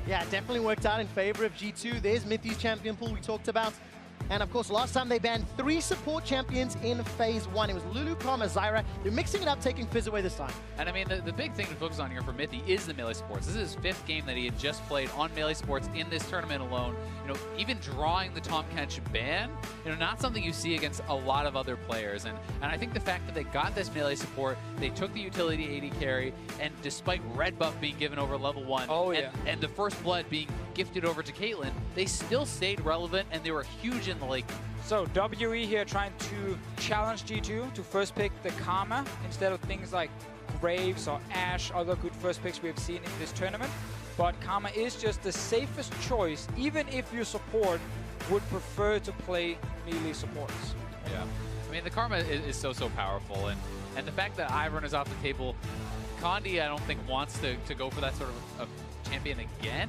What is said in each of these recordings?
Yeah, it definitely worked out in favor of G2. There's Mithy's champion pool we talked about. And of course, last time they banned 3 support champions in Phase 1. It was Lulu, Karma, Zyra. They're mixing it up, taking Fizz away this time. And I mean, the big thing to focus on here for Mithy is the Melee Sports. This is his 5th game that he had just played on Melee Sports in this tournament alone. You know, even drawing the Tahm Kench ban, you know, not something you see against a lot of other players. And I think the fact that they got this Melee support, they took the utility AD carry, and despite red buff being given over level 1, and the first blood being gifted over to Caitlyn, they still stayed relevant and they were huge in the late game. So WE here trying to challenge G2 to first pick the Karma instead of things like Graves or Ashe, other good first picks we have seen in this tournament. But Karma is just the safest choice, even if your support would prefer to play melee supports. Yeah, I mean, the Karma is so powerful, and the fact that Ivern is off the table, Condi I don't think wants to go for that sort of a champion again.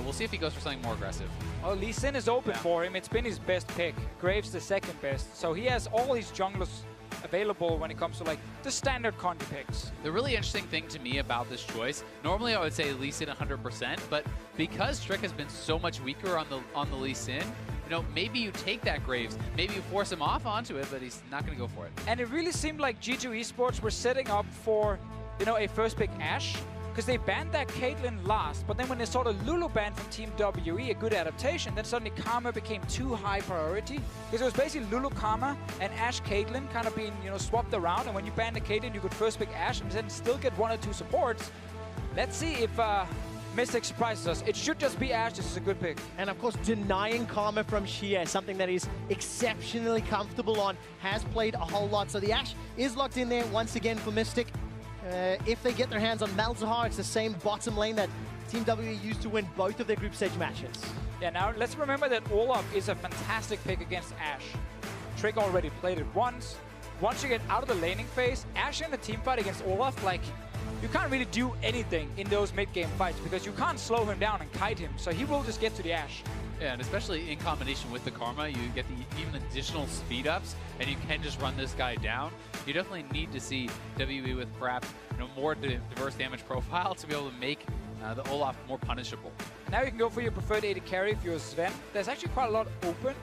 We'll see if he goes for something more aggressive. Well, Lee Sin is open for him. It's been his best pick. Graves the second best. So he has all his junglers available when it comes to like the standard Condi picks. The really interesting thing to me about this choice, normally I would say Lee Sin 100%, but because Trick has been so much weaker on the Lee Sin, you know, maybe you take that Graves, maybe you force him off onto it, but he's not going to go for it. And it really seemed like G2 Esports were setting up for, you know, a first pick Ashe, because they banned that Caitlyn last, but then when they saw the Lulu ban from Team WE, a good adaptation, then suddenly Karma became too high priority. Because it was basically Lulu Karma and Ashe Caitlyn kind of being, you know, swapped around, and when you ban the Caitlyn, you could first pick Ashe and then still get 1 or 2 supports. Let's see if Mystic surprises us. It should just be Ashe. This is a good pick. And of course, denying Karma from Xie, something that he's exceptionally comfortable on, has played a whole lot. So the Ashe is locked in there once again for Mystic. If they get their hands on Malzahar, it's the same bottom lane that Team WE used to win both of their group stage matches. Yeah, now let's remember that Olaf is a fantastic pick against Ashe. Trick already played it once. Once you get out of the laning phase, Ashe in a team fight against Olaf, like, you can't really do anything in those mid-game fights because you can't slow him down and kite him, so he will just get to the Ashe. Yeah, and especially in combination with the Karma, you get even additional speed ups, and you can just run this guy down. You definitely need to see WE with perhaps, you know, more diverse damage profile to be able to make the Olaf more punishable. Now you can go for your preferred AD carry if you're Sven. There's actually quite a lot open.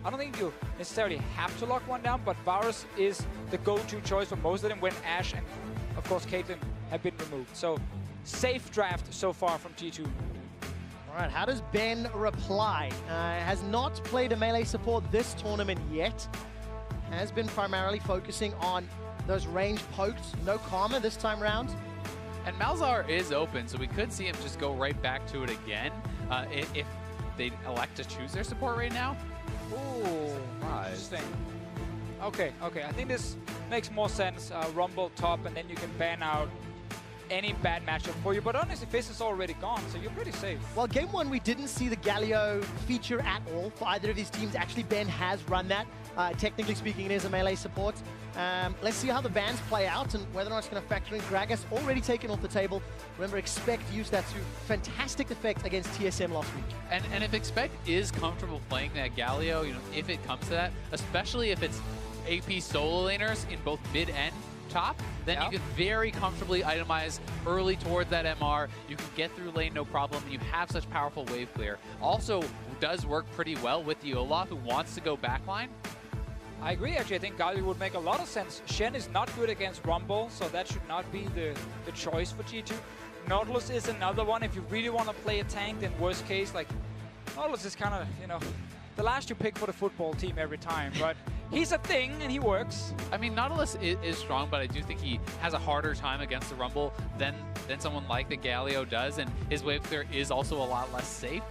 I don't think you necessarily have to lock one down, but Varus is the go-to choice for most of them when Ashe and, of course, Caitlyn have been removed. So, safe draft so far from G2. All right, how does Ben reply? Has not played a melee support this tournament yet. Has been primarily focusing on those range pokes. No Karma this time round. And Malzahar is open, so we could see him just go right back to it again if they elect to choose their support right now. Ooh, interesting. Okay, I think this makes more sense. Rumble top, and then you can ban out any bad matchup for you, but honestly, Fizz is already gone, so you're pretty safe. Well, game 1, we didn't see the Galio feature at all for either of these teams. Actually, Ben has run that. Technically speaking, it is a melee support. Let's see how the bans play out and whether or not it's going to factor in. Gragas already taken off the table. Remember, Expect used that to fantastic effect against TSM last week. And if Expect is comfortable playing that Galio, you know, if it comes to that, especially if it's AP solo laners in both mid and top, then you can very comfortably itemize early towards that MR. You can get through lane no problem. You have such powerful wave clear. Also does work pretty well with the Olaf, who wants to go backline. I agree, actually. I think Galio would make a lot of sense. Shen is not good against Rumble, so that should not be the choice for G2. Nautilus is another one. If you really want to play a tank, then worst case, like, Nautilus is kind of, you know, the last you pick for the football team every time, but he's a thing and he works. I mean, Nautilus is strong, but I do think he has a harder time against the Rumble than someone like the Galio does, and his wave clear is also a lot less safe.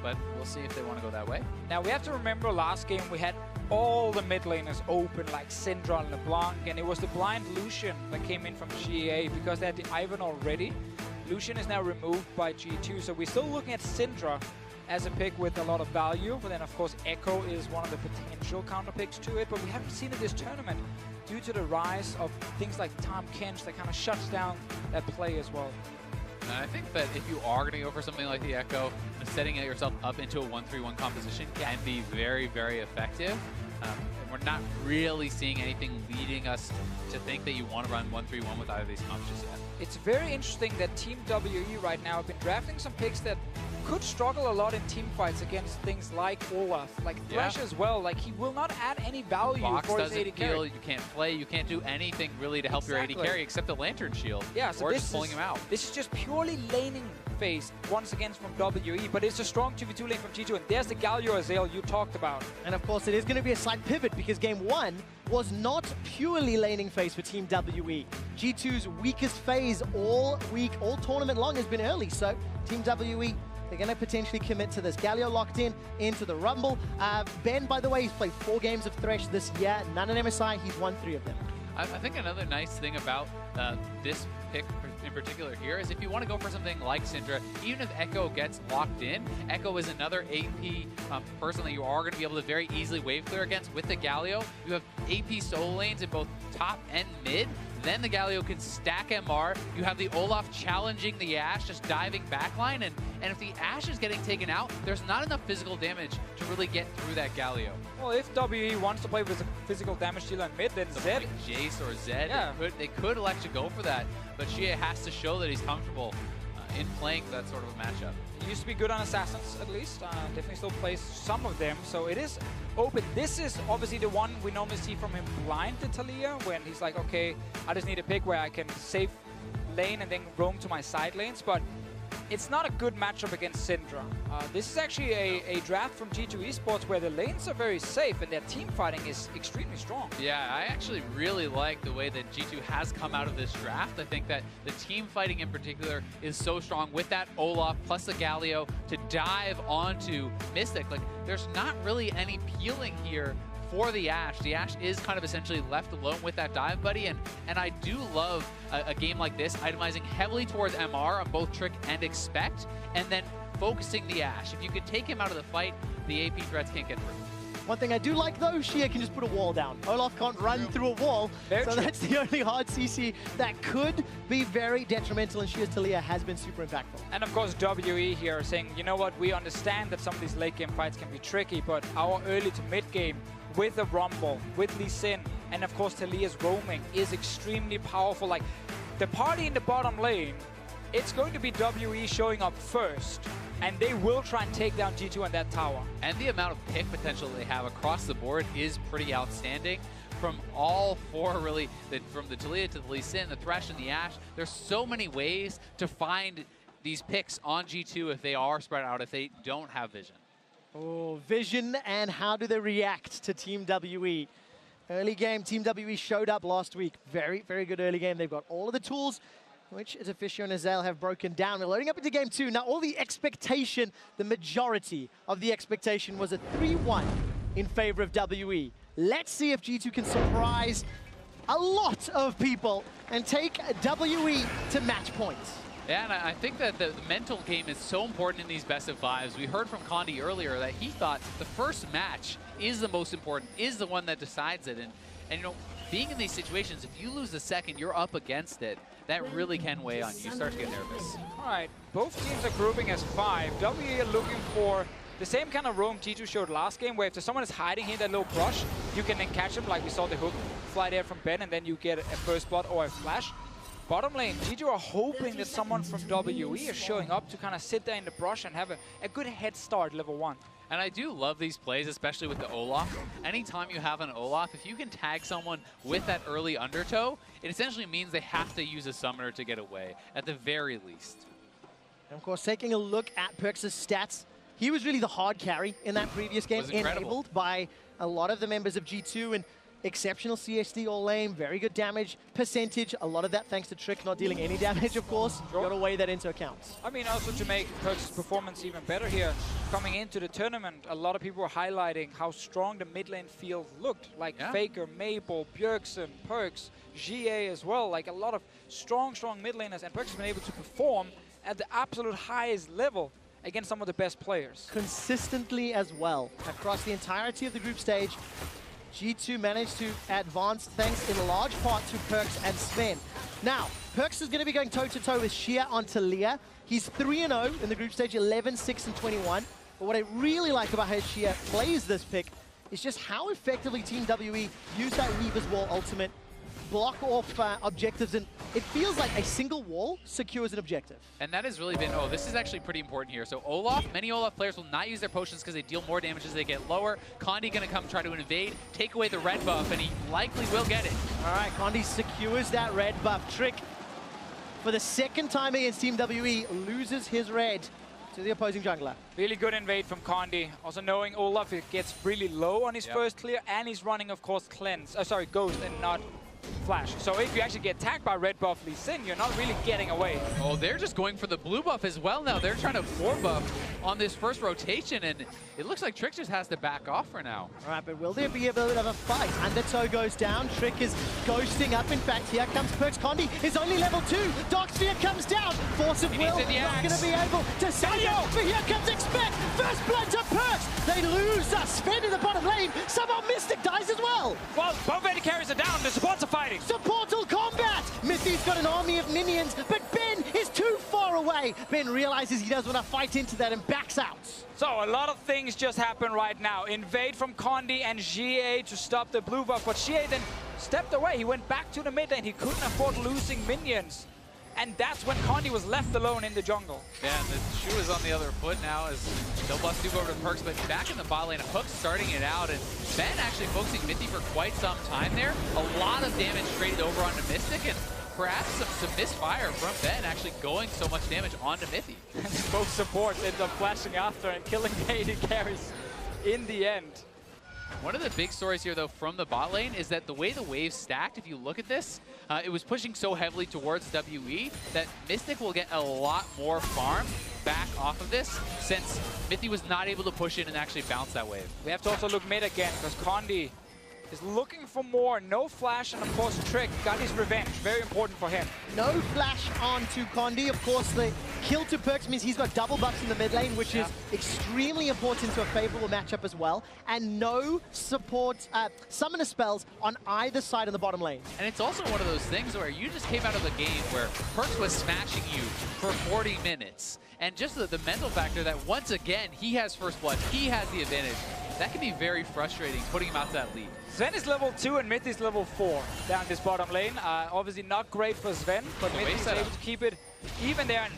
But we'll see if they want to go that way. Now, we have to remember last game we had all the mid laners open, like Syndra and LeBlanc, and it was the blind Lucian that came in from GA because they had the Ivern already. Lucian is now removed by G2, so we're still looking at Syndra as a pick with a lot of value, but then of course Echo is one of the potential counter picks to it, but we haven't seen it this tournament due to the rise of things like Tahm Kench that kind of shuts down that play as well. And I think that if you are going to go for something like the Echo, setting yourself up into a 1-3-1 composition can be very, very effective. we're not really seeing anything leading us to think that you want to run 1-3-1 with either of these comps just yet. It's very interesting that Team WE right now have been drafting some picks that could struggle a lot in team fights against things like Olaf, like Thresh as well. Like, he will not add any value for his AD carry. You can't play, you can't do anything really to help your AD carry except the Lantern Shield. Yeah, so or just pulling him out. This is just purely laning phase once again from WE, but it's a strong 2v2 lane from G2, and there's the Galio Azale you talked about. And of course, it is going to be a slight pivot because game 1 was not purely laning phase for Team WE. G2's weakest phase all week, all tournament long has been early, so Team WE, they're going to potentially commit to this. Galio locked into the Rumble. Ben, by the way, he's played 4 games of Thresh this year, none in MSI, he's won 3 of them. I think another nice thing about this pick in particular here is if you want to go for something like Syndra, even if Echo gets locked in, Echo is another AP person that you are going to be able to very easily wave clear against with the Galio. You have AP solo lanes in both top and mid. Then the Galio can stack MR. You have the Olaf challenging the Ashe, just diving backline. And if the Ashe is getting taken out, there's not enough physical damage to really get through that Galio. Well, if WE wants to play with a physical damage dealer in mid, then Zed. Like Jace or Zed, they could elect to go for that. But Shea has to show that he's comfortable in playing that sort of a matchup. He used to be good on Assassins, at least. Definitely still plays some of them, so it is open. This is obviously the one we normally see from him blind to Taliyah, when he's like, okay, I just need a pick where I can save lane and then roam to my side lanes, but it's not a good matchup against Syndra. This is actually a draft from G2 eSports where the lanes are very safe and their team fighting is extremely strong. Yeah, I actually really like the way that G2 has come out of this draft. I think that the team fighting in particular is so strong with that Olaf plus the Galio to dive onto Mystic. Like, there's not really any peeling here for the Ashe. The Ashe is kind of essentially left alone with that dive buddy, and I do love a game like this, itemizing heavily towards MR on both Trick and Expect, and then focusing the Ashe. If you could take him out of the fight, the AP threats can't get through. One thing I do like though, Shea can just put a wall down. Olaf can't run through a wall, so that's the only hard CC that could be very detrimental, and Shea's Taliyah has been super impactful. And of course WE here saying, you know what, we understand that some of these late game fights can be tricky, but our early to mid game with the Rumble, with Lee Sin, and of course Taliyah's roaming is extremely powerful. Like, the party in the bottom lane, it's going to be WE showing up first, and they will try and take down G2 on that tower. And the amount of pick potential they have across the board is pretty outstanding. From all 4 really, from the Taliyah to the Lee Sin, the Thresh, and the Ashe, there's so many ways to find these picks on G2 if they are spread out, if they don't have vision. Oh, vision, and how do they react to Team WE? Early game, Team WE showed up last week. Very, very good early game. They've got all of the tools, which Officio and Azale have broken down. We're loading up into game 2. Now, all the expectation, the majority of the expectation was a 3-1 in favor of WE. Let's see if G2 can surprise a lot of people and take WE to match points. Yeah, and I think that the mental game is so important in these best of 5s. We heard from Condi earlier that he thought the first match is the most important, is the one that decides it. And you know, being in these situations, if you lose the second, you're up against it. That really can weigh on you. You start to get nervous. All right, both teams are grouping as 5. WE are looking for the same kind of roam G2 showed last game, where if someone is hiding here, that little brush, you can then catch him, like we saw the hook fly there from Ben, and then you get a first blood or a flash. Bottom lane, G2 are hoping that someone from WE is showing up to kind of sit there in the brush and have a good head start level 1. And I do love these plays, especially with the Olaf. Anytime you have an Olaf, if you can tag someone with that early undertow, it essentially means they have to use a summoner to get away, at the very least. And of course, taking a look at Perkz' stats, he was really the hard carry in that previous game, enabled by a lot of the members of G2, and exceptional CSD all lane, very good damage percentage. A lot of that thanks to Trick not dealing any damage, of course. Sure. Got to weigh that into account. I mean, also to make Perkz' performance even better here, coming into the tournament, a lot of people were highlighting how strong the mid lane field looked. Like Faker, Maple, Bjergsen, Perkz, GA as well. Like a lot of strong mid laners, and Perkz has been able to perform at the absolute highest level against some of the best players. Consistently as well. Across the entirety of the group stage, G2 managed to advance thanks in large part to Perkz and Sven. Now, Perkz is going to be going toe-to-toe with Shea on Taliyah. He's 3-0 in the group stage, 11, 6, and 21. But what I really like about how Shea plays this pick is just how effectively Team WE use that Weaver's Wall ultimate, block off objectives, and it feels like a single wall secures an objective. And that has really been, oh, this is actually pretty important here. So Olaf, many Olaf players will not use their potions because they deal more damage as they get lower. Condi gonna come try to invade, take away the red buff, and he likely will get it. All right, Condi secures that red buff. Trick, for the second time against Team WE, loses his red to the opposing jungler. Really good invade from Condi. Also knowing Olaf, it gets really low on his first clear, and he's running, of course, Ghost and not Flash. So if you actually get tagged by red buff Lee Sin, you're not really getting away. Oh, they're just going for the blue buff as well now. They're trying to 4-buff on this first rotation, and it looks like Trick just has to back off for now. All right, but will there be a bit of a fight? Undertow goes down. Trick is ghosting up. In fact, here comes Perks. Condi is only level 2. Dark Sphere comes down. Force of Will not going to be able to save it. But here comes Expect. First blood to Perks. They lose Sven in the bottom lane. Somehow Mystic dies as well. Well, both AD carries are down. The supports are fighting. Supportal combat! Mithy's got an army of minions, but Ben is too far away. Ben realizes he doesn't want to fight into that and backs out. So a lot of things just happen right now. Invade from Condi and GA to stop the blue buff, but GA then stepped away. He went back to the mid lane. He couldn't afford losing minions. And that's when Condi was left alone in the jungle. Yeah, and the shoe is on the other foot now as they'll bust Duke over to Perks, but back in the bot lane, Hook starting it out, and Ben actually focusing Mithy for quite some time there. A lot of damage traded over onto Mystic, and perhaps some misfire from Ben actually going so much damage onto Mithy. And both supports end up flashing after and killing the AD carries in the end. One of the big stories here, though, from the bot lane is that the way the waves stacked, if you look at this, it was pushing so heavily towards WE that Mystic will get a lot more farm back off of this since Mithy was not able to push in and actually bounce that wave. We have to also look mid again because Condi is looking for more. No flash, and of course Trick got his revenge. Very important for him. No flash onto Condi. Of course, the kill to Perks means he's got double buffs in the mid lane, which is extremely important to a favorable matchup as well. And no support summoner spells on either side of the bottom lane. And it's also one of those things where you just came out of a game where Perks was smashing you for 40 minutes. And just the mental factor that once again, he has first blood, he has the advantage. That can be very frustrating, putting him out to that lead. Sven is level 2 and Mithy is level 4 down this bottom lane. Obviously not great for Sven, but Mithy is able to keep it even there. And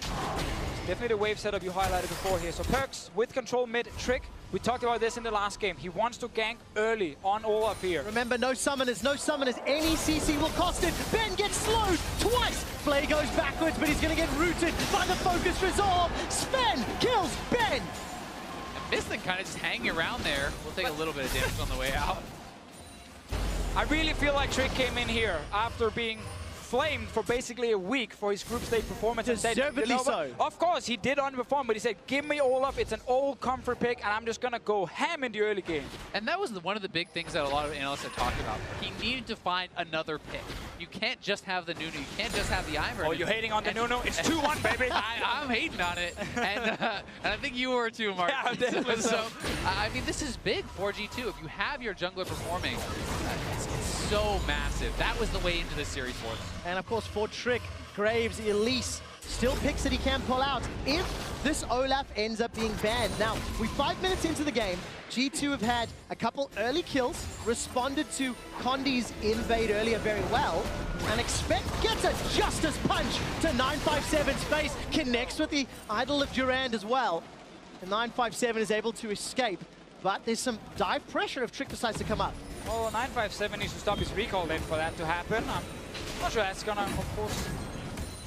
definitely the wave setup you highlighted before here. So Perks with control mid, Trick. We talked about this in the last game. He wants to gank early on Olaf here. Remember, no summoners, no summoners. Any CC will cost it. Ben gets slowed twice. Flay goes backwards, but he's going to get rooted by the focus resolve. Sven kills Ben. Mystic kind of just hanging around there. We'll take a little bit of damage on the way out. I really feel like Trick came in here after being flamed for basically a week for his group stage performance. Deservedly and said, so. Of course, he did underperform, but he said, give me Olaf. It's an old comfort pick, and I'm just going to go ham in the early game. And that was one of the big things that a lot of analysts had talked about. He needed to find another pick. You can't just have the Nunu. You can't just have the Ivern. Oh, you're hating on the Nunu? It's 2-1, baby. I'm hating on it. And I think you were too, Mark. Yeah, so, I mean, this is big for G2. If you have your jungler performing, it's so massive. That was the way into this series for us. And of course, for Trick, Graves, Elise, still picks that he can pull out if this Olaf ends up being banned. Now, we're 5 minutes into the game. G2 have had a couple early kills, responded to Condi's invade earlier very well, and Expect gets a Justice Punch to 957's face, connects with the Idol of Durand as well. And 957 is able to escape, but there's some dive pressure if Trick decides to come up. Well, 957 needs to stop his recall then for that to happen. I'm not sure that's gonna, of course,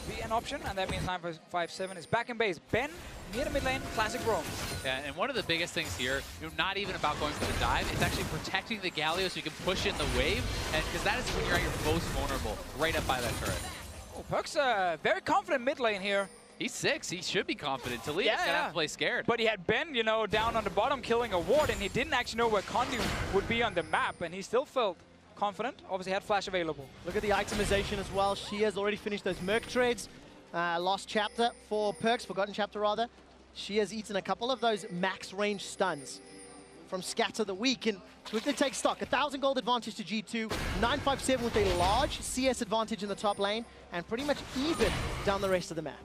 be an option, and that means 957 is back in base. Ben, near the mid lane, classic roam. Yeah, and one of the biggest things here, not even about going for the dive, it's actually protecting the Galio so you can push in the wave, and because that is when you're at your most vulnerable, right up by that turret. Oh, Perk's very confident mid lane here. He's 6. He should be confident. Talia's gonna have to play scared. But he had Ben, you know, down on the bottom killing a ward, and he didn't actually know where Condi would be on the map, and he still felt confident. Obviously had flash available. Look at the itemization as well. She has already finished those Merc trades. Lost chapter for Perks, forgotten chapter rather. She has eaten a couple of those max range stuns from Scatter the Week, and quickly take stock. 1,000 gold advantage to G2, 957 with a large CS advantage in the top lane, and pretty much even down the rest of the map.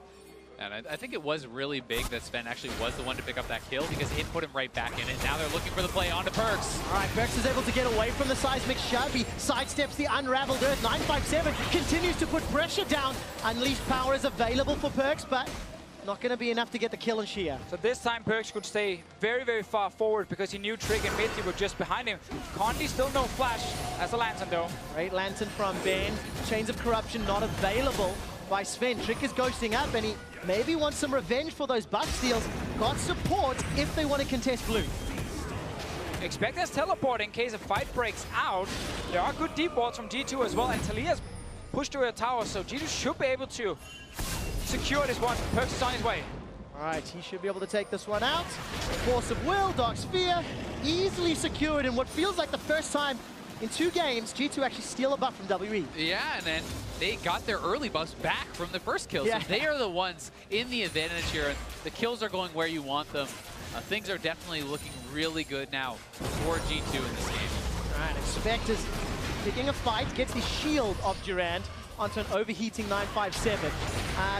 And I think it was really big that Sven actually was the one to pick up that kill because it put him right back in it. Now they're looking for the play onto Perkz. All right, Perkz is able to get away from the seismic shove. He sidesteps the unraveled earth. 957 continues to put pressure down. Unleashed power is available for Perkz, but not going to be enough to get the kill on Xia. So this time Perkz could stay very, very far forward because he knew Trick and Mithy were just behind him. Condi still no flash as a Lantern though. Great Lantern from Ben. Chains of Corruption not available by Sven. Trick is ghosting up and he maybe wants some revenge for those buff steals. Got support if they want to contest blue. Expect us teleport in case a fight breaks out. There are good deep wards from G2 as well, and Talia's pushed to a tower, so G2 should be able to secure this one. Perkz is on his way. All right, he should be able to take this one out. Force of Will, Dark Sphere, easily secured in what feels like the first time in 2 games, G2 actually steal a buff from WE. Yeah, and then they got their early buffs back from the first kill. Yeah. So they are the ones in the advantage here. And the kills are going where you want them. Things are definitely looking really good now for G2 in this game. All right, Expect is picking a fight, gets the shield of Durand onto an overheating 957.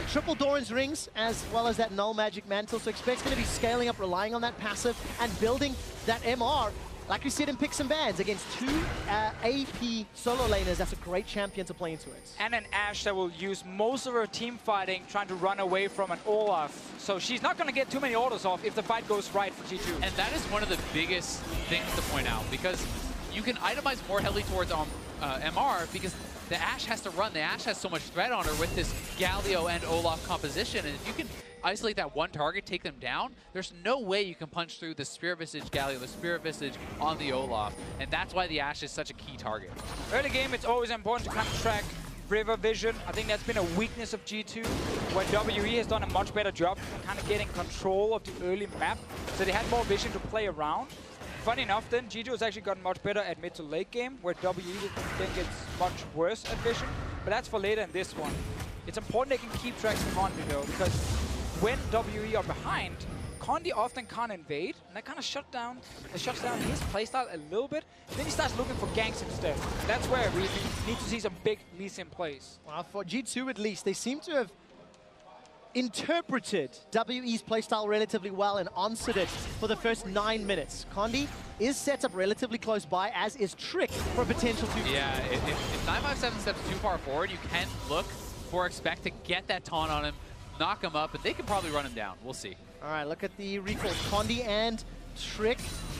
Triple Doran's rings, as well as that null magic mantle. So Expect's going to be scaling up, relying on that passive, and building that MR. Like we said in Picks and Bans, against 2 AP solo laners, that's a great champion to play into it. And an Ashe that will use most of her team fighting trying to run away from an Olaf. So she's not going to get too many orders off if the fight goes right for G2. And that is one of the biggest things to point out, because you can itemize more heavily towards MR because the Ashe has to run. The Ashe has so much threat on her with this Galio and Olaf composition, and if you can isolate that one target, take them down, there's no way you can punch through the Spirit Visage Galio, the Spirit Visage on the Olaf, and that's why the Ashe is such a key target. Early game, it's always important to kind of track river vision. I think that's been a weakness of G2, where WE has done a much better job kind of getting control of the early map, so they had more vision to play around. Funny enough then, G2 has actually gotten much better at mid to late game, where WE think it's much worse at vision, but that's for later in this one. It's important they can keep track of Condi though, because when WE are behind, Condi often can't invade, and that kind of shuts down his playstyle a little bit. Then he starts looking for ganks instead. That's where we need to see some big Lee Sin plays. Well, for G2 at least, they seem to have interpreted WE's playstyle relatively well and answered it for the first 9 minutes. Condi is set up relatively close by, as is Trick for a potential 2v2. Yeah, if 957 steps too far forward, you can look for Expect to get that taunt on him, knock him up, and they can probably run him down. We'll see. All right, look at the recalls. Condi and Trick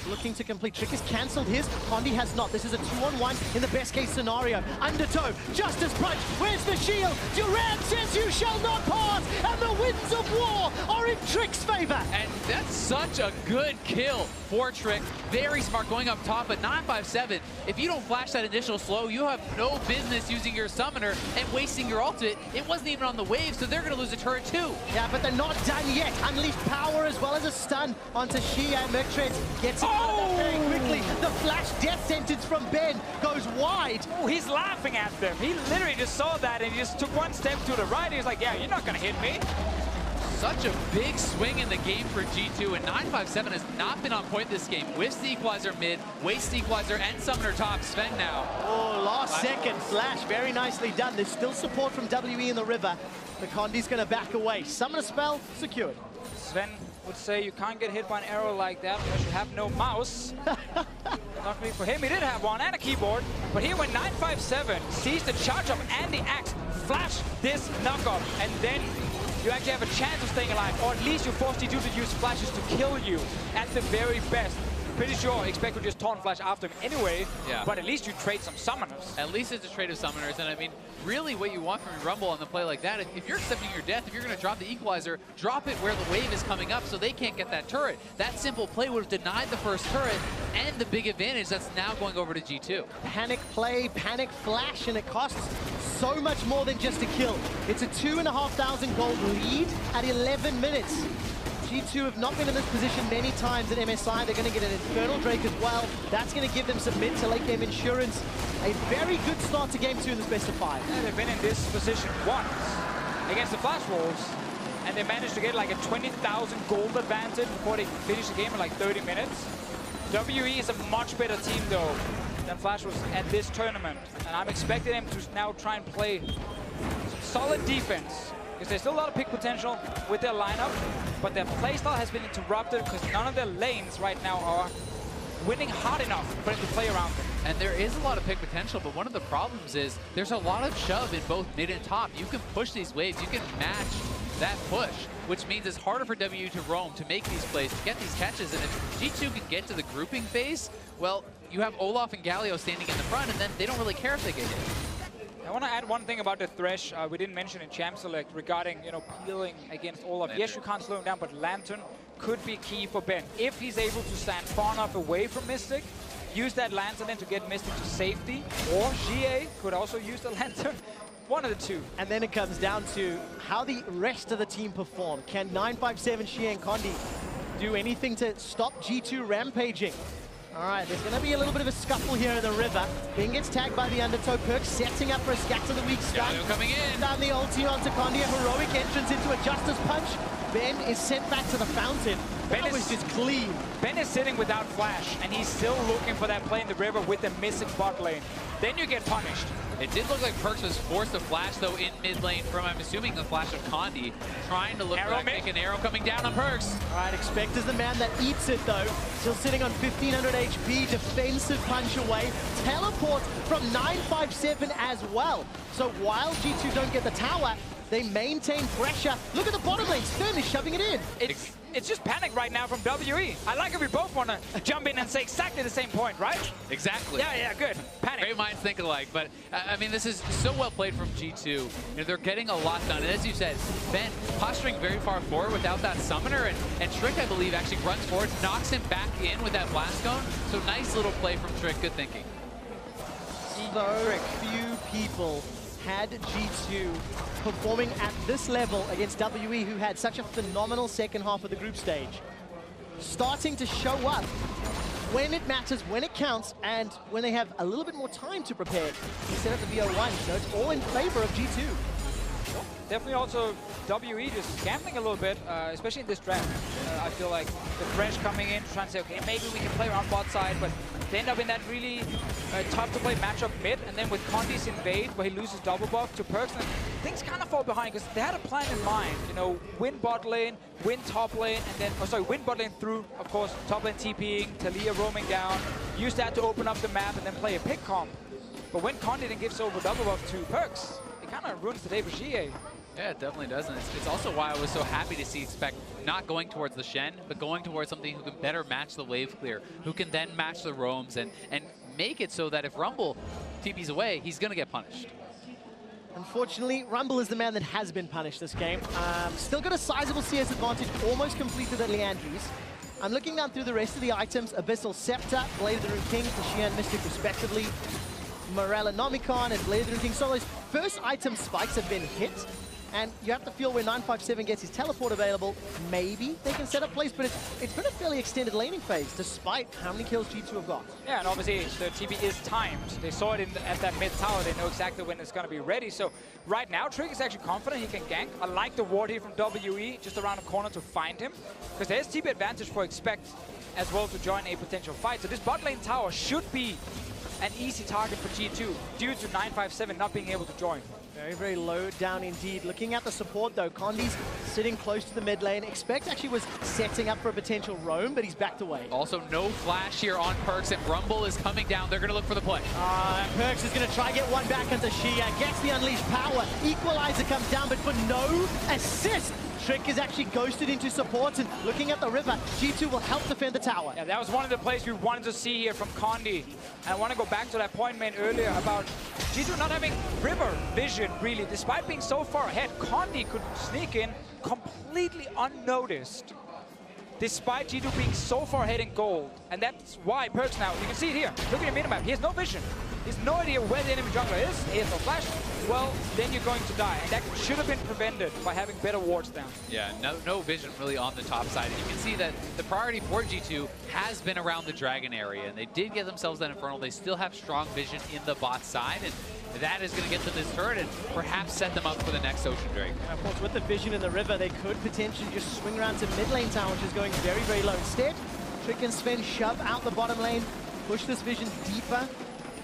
looking to complete. Trick has cancelled his. Condi has not. This is a 2-on-1 in the best case scenario. Undertow, Justice Punch. Where's the shield? Durand says you shall not pass, and the winds of war are in Trick's favor. And that's such a good kill for Trick. Very smart going up top, but 957, if you don't flash that initial slow, you have no business using your summoner and wasting your ultimate. It wasn't even on the wave, so they're going to lose a turret too. Yeah, but they're not done yet. Unleashed power as well as a stun onto Xia. Merctreds gets it out of that very quickly. The flash death sentence from Ben goes wide. Oh, he's laughing at them. He literally just saw that and he just took one step to the right. He was like, yeah, you're not going to hit me. Such a big swing in the game for G2, and 957 has not been on point this game. Whiffs the equalizer mid, wastes the equalizer, and summoner top. Sven now. Oh, last second flash. Very nicely done. There's still support from WE in the river. The Condi's going to back away. Summoner spell secured. Sven would say you can't get hit by an arrow like that unless you have no mouse. Luckily for him, he did have one and a keyboard. But here when 957 sees the charge up and the axe, flash this knockoff, and then you actually have a chance of staying alive, or at least you force G2 to use flashes to kill you at the very best. Pretty sure Expect would just taunt flash after him anyway, yeah. But at least you trade some summoners. At least it's a trade of summoners, and I mean, really what you want from your Rumble on the play like that, if you're accepting your death, if you're going to drop the equalizer, drop it where the wave is coming up so they can't get that turret. That simple play would have denied the first turret and the big advantage that's now going over to G2. Panic play, panic flash, and it costs so much more than just a kill. It's a 2,500 gold lead at 11 minutes. G2 have not been in this position many times at MSI. They're going to get an Infernal Drake as well. That's going to give them some mid to late game insurance. A very good start to game 2 in this best of 5. Yeah, they've been in this position once against the Flash Wolves, and they managed to get like a 20,000 gold advantage before they finished the game in like 30 minutes. WE is a much better team though than Flash Wolves at this tournament, and I'm expecting them to now try and play some solid defense Because there's still a lot of pick potential with their lineup, but their playstyle has been interrupted because none of their lanes right now are winning hard enough for him to play around them. And there is a lot of pick potential, but one of the problems is there's a lot of shove in both mid and top. You can push these waves, you can match that push, which means it's harder for W to roam, to make these plays, to get these catches. And if G2 can get to the grouping phase, well, you have Olaf and Galio standing in the front, and then they don't really care if they get hit. I want to add one thing about the Thresh we didn't mention in Champ Select regarding, peeling against Olaf. Lantern. Yes, you can't slow him down, but Lantern could be key for Ben. If he's able to stand far enough away from Mystic, use that Lantern then to get Mystic to safety, or GA could also use the Lantern. One of the two. And then it comes down to how the rest of the team perform. Can 957, Xie and Condi do anything to stop G2 rampaging? All right, there's going to be a little bit of a scuffle here in the river. Ben gets tagged by the undertow. Perk setting up for a scatter the weak stun. Galio coming in. Down the ulti onto Condi, a heroic entrance into a Justice Punch. Ben is sent back to the fountain. That was just clean. Ben is sitting without flash, and he's still looking for that play in the river with the missing bot lane. Then you get punished. It did look like Perkz was forced to flash, though, in mid lane from, I'm assuming, the flash of Condi, trying to look for that kick, an arrow coming down on Perkz. All right, Expect is the man that eats it, though. Still sitting on 1,500 HP, defensive punch away. Teleport from 957 as well. So while G2 don't get the tower, they maintain pressure. Look at the bottom lane. Stern is shoving it in. It's just panic right now from WE. I like if we both want to jump in and say exactly the same point, right? Exactly. Yeah, good. Panic. Great minds think alike, but I mean, this is so well played from G2. They're getting a lot done, and as you said, Ben posturing very far forward without that summoner, and Trick, I believe, actually runs forward, knocks him back in with that blast cone. So nice little play from Trick. Good thinking. So few people had G2 performing at this level against WE, who had such a phenomenal second half of the group stage. Starting to show up when it matters, when it counts, and when they have a little bit more time to prepare instead of the VO1. So it's all in favor of G2. Definitely also WE just gambling a little bit, especially in this draft. I feel like the Thresh coming in, trying to say, okay, maybe we can play around bot side, but they end up in that really tough to play matchup mid, and then with Condi's invade, where he loses double buff to Perkz, and things kind of fall behind, because they had a plan in mind, win bot lane, win top lane, and then, win bot lane through, of course, top lane TPing, Talia roaming down, use that to open up the map, and then play a pick comp. But when Condi then gives over double buff to Perkz, it kind of ruins the day for GA. Yeah, it definitely does, and it's also why I was so happy to see Expect not going towards the Shen, but going towards something who can better match the wave clear, who can then match the roams and make it so that if Rumble TP's away, he's going to get punished. Unfortunately, Rumble is the man that has been punished this game. Still got a sizable CS advantage, almost completed at Leandri's. I'm looking down through the rest of the items. Abyssal Scepter, Blade of the Rune King, Tashian Mystic respectively. Morella Nomicon and Blade of the Rune King. So those first item spikes have been hit. And you have to feel where 957 gets his teleport available, maybe they can set up plays, but it's been a fairly extended laning phase, despite how many kills G2 have got. Yeah, and obviously the TP is timed. They saw it at that mid tower. They know exactly when it's going to be ready. So right now, Trick is actually confident he can gank. I like the ward here from WE, just around the corner to find him, because there's TP advantage for Expect as well to join a potential fight. So this bot lane tower should be an easy target for G2, due to 957 not being able to join. Very, very low down indeed. Looking at the support though, Condi's sitting close to the mid lane. Expect actually was setting up for a potential roam, but he's backed away. Also, no flash here on Perkz, and Rumble is coming down. They're going to look for the play. And Perkz is going to try get one back into Xia. Gets the unleashed power. Equalizer comes down, but for no assist. Trick is actually ghosted into support, and looking at the river, G2 will help defend the tower. Yeah, that was one of the plays we wanted to see here from Condi. And I want to go back to that point made earlier about G2 not having river vision, really. Despite being so far ahead, Condi could sneak in completely unnoticed, despite G2 being so far ahead in gold. And that's why Perkz now, you can see it here, look at the minimap, he has no vision. He has no idea where the enemy jungler is, he has no flash. Well, then you're going to die. And that should have been prevented by having better wards down. Yeah, no vision really on the top side. And you can see that the priority for G2 has been around the Dragon area. And they did get themselves that Infernal. They still have strong vision in the bot side. And that is going to get them this turret and perhaps set them up for the next Ocean Drake. And of course, with the vision in the river, they could potentially just swing around to mid lane tower, which is going very, very low. Instead, Trick and Sven shove out the bottom lane, push this vision deeper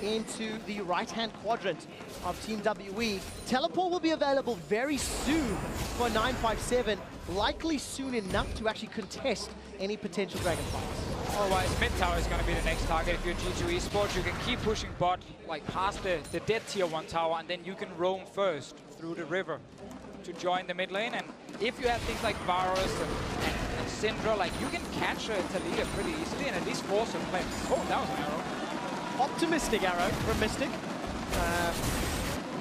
into the right-hand quadrant of Team WE. Teleport will be available very soon for 957, likely soon enough to actually contest any potential dragon fights. Otherwise, mid tower is going to be the next target. If you're G2 eSports, you can keep pushing bot, like past the dead tier 1 tower, and then you can roam first through the river to join the mid lane. And if you have things like Varus and Syndra, like you can catch Taliyah pretty easily and at least force him play. Oh, that was an arrow. Optimistic arrow from Mystic.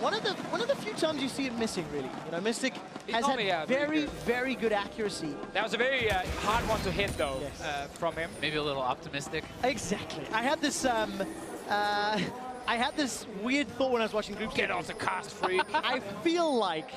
One of the few times you see it missing, really. You know, Mystic has had very good accuracy. That was a very hard one to hit, though, yes. From him. Maybe a little optimistic. Exactly. I had this weird thought when I was watching group. Get off the cast, freak. I feel like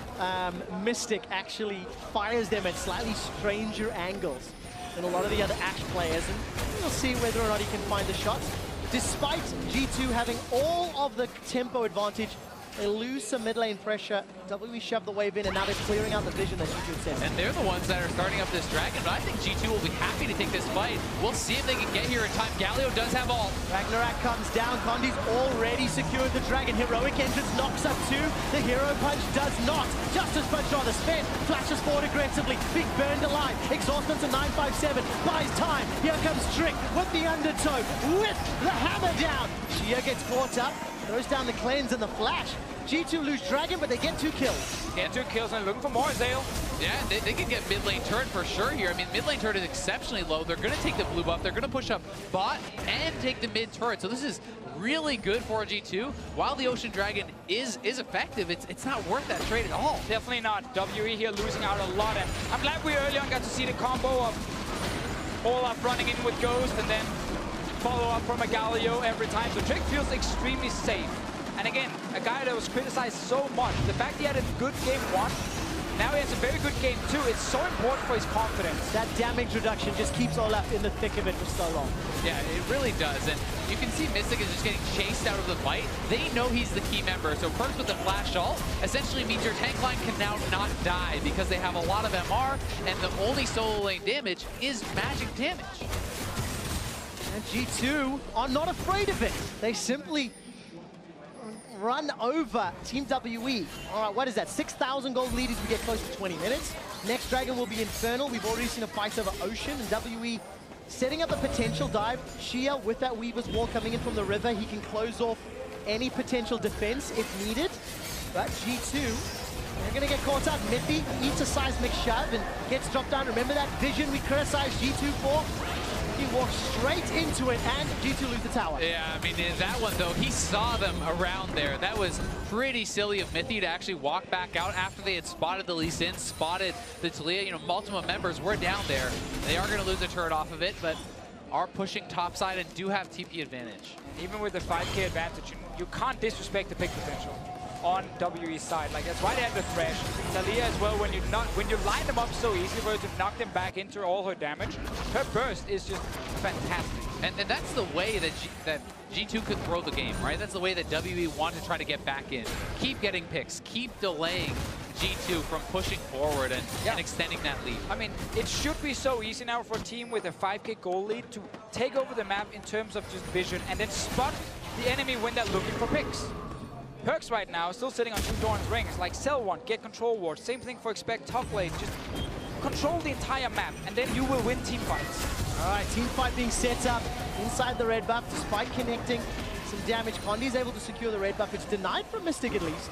Mystic actually fires them at slightly stranger angles than a lot of the other Ashe players, and we'll see whether or not he can find the shots. Despite G2 having all of the tempo advantage, they lose some mid lane pressure. WE shove the wave in, and now they're clearing out the vision that G2 said. And they're the ones that are starting up this dragon, but I think G2 will be happy to take this fight. We'll see if they can get here in time. Galio does have ult. Ragnarok comes down. Condi's already secured the dragon. Heroic entrance knocks up 2. The hero punch does not. Justice punch rather spent. Flashes forward aggressively. Big burned alive. Exhaustment to 957. Buys time. Here comes Trick with the undertow. With the hammer down. Shia gets caught up. Throws down the cleanse and the flash. G2 lose dragon, but they get 2 kills. Get 2 kills and looking for more, Zale. Yeah, they can get mid lane turret for sure here. I mean, mid lane turret is exceptionally low. They're going to take the blue buff. They're going to push up bot and take the mid turret. So this is really good for G2. While the Ocean Dragon is effective, it's not worth that trade at all. Definitely not. WE here losing out a lot. And I'm glad we early on got to see the combo of Olaf running in with Ghost and then follow up from a Galio every time. So Trick feels extremely safe. And again, a guy that was criticized so much. The fact he had a good game 1, now he has a very good game 2. It's so important for his confidence. That damage reduction just keeps Olaf in the thick of it for so long. Yeah, it really does. And you can see Mystic is just getting chased out of the fight. They know he's the key member. So first with the flash ult, essentially means your tank line can now not die because they have a lot of MR, and the only solo lane damage is magic damage. And G2 are not afraid of it. They simply run over Team WE. All right, what is that? 6,000 gold lead as we get close to 20 minutes. Next dragon will be Infernal. We've already seen a fight over Ocean, and WE setting up a potential dive. Shia with that Weaver's Wall coming in from the river. He can close off any potential defense if needed. But G2, they're going to get caught up. Mithy eats a seismic shove and gets dropped down. Remember that vision we criticized G2 for? He walks straight into it, and G2 lose the tower. Yeah, I mean, in that one, though, he saw them around there. That was pretty silly of Mithy to actually walk back out after they had spotted the Lee Sin, spotted the Taliyah. You know, multiple members were down there. They are going to lose a turret off of it, but are pushing topside and do have TP advantage. Even with the 5k advantage, you can't disrespect the pick potential on WE's side. Like, that's why they have the Thresh. Taliyah as well, when you line them up so easily for her to knock them back into all her damage, her burst is just fantastic. And that's the way that G2 could throw the game, right? That's the way that WE want to try to get back in. Keep getting picks, keep delaying G2 from pushing forward and extending that lead. I mean, it should be so easy now for a team with a 5k goal lead to take over the map in terms of just vision and then spot the enemy when they're looking for picks. Perks right now still sitting on 2 Doran's rings, like sell one, get control ward. Same thing for expect top lane. Just control the entire map, and then you will win team fights. All right, team fight being set up inside the red buff, despite connecting some damage. Condi is able to secure the red buff. It's denied from Mystic at least.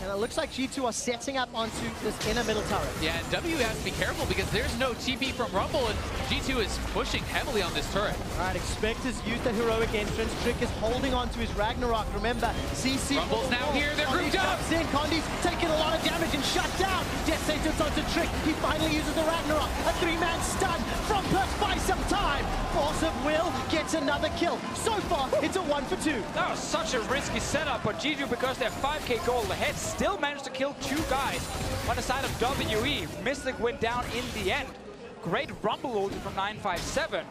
And it looks like G2 are setting up onto this inner middle turret. Yeah, and W has to be careful because there's no TP from Rumble, and G2 is pushing heavily on this turret. All right, Expector's used the heroic entrance. Trick is holding on to his Ragnarok. Remember, CC... Rumble's now here, they're grouped up! Condi's taking a lot of damage and shut down. Death sentence onto Trick. He finally uses the Ragnarok. A 3-man stun from Perks by some time. Force of Will gets another kill. So far, it's a 1 for 2. That was such a risky setup, but G2, because they're 5k gold ahead, still managed to kill 2 guys on the side of WE. Mystic went down in the end. Great Rumble ulti from 957.